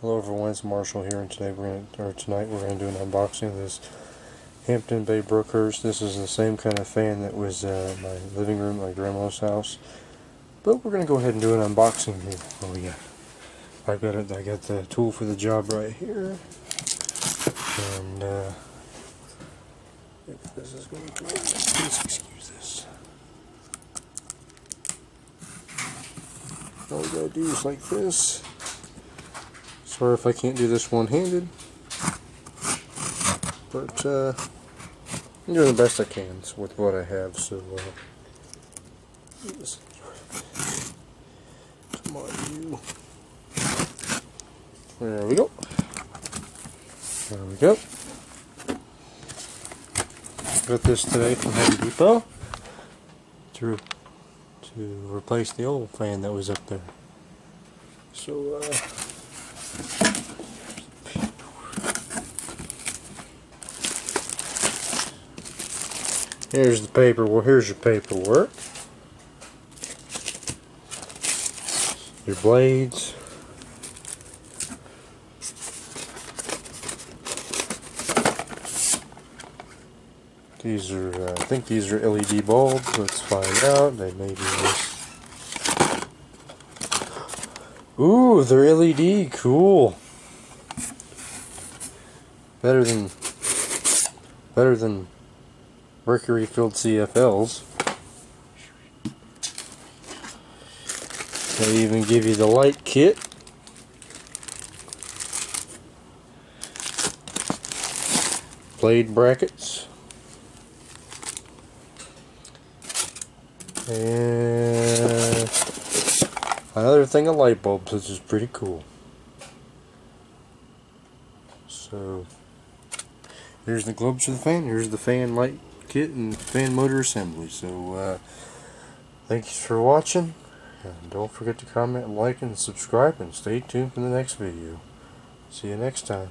Hello everyone, it's Marshall here, and tonight we're going to do an unboxing of this Hampton Bay Brookhurst. This is the same kind of fan that was in my living room at my grandma's house, but we're going to go ahead and do an unboxing here. Oh yeah, I got the tool for the job right here, and if this is going to be, please excuse this. All we gotta do is like this. Sorry if I can't do this one-handed, but I'm doing the best I can with what I have. So, come on, you. There we go. There we go. Got this today from Home Depot to replace the old fan that was up there. So, here's the paperwork. Here's your paperwork. Your blades. These are, I think these are LED bulbs. Let's find out. They may be this. Ooh, they're LED. Cool. Better than mercury-filled CFLs. They even give you the light kit. Blade brackets. And another thing of light bulbs, which is pretty cool. So here's the globes for the fan. Here's the fan light kit and fan motor assembly. So thanks for watching, and don't forget to comment, like, and subscribe, and stay tuned for the next video. See you next time.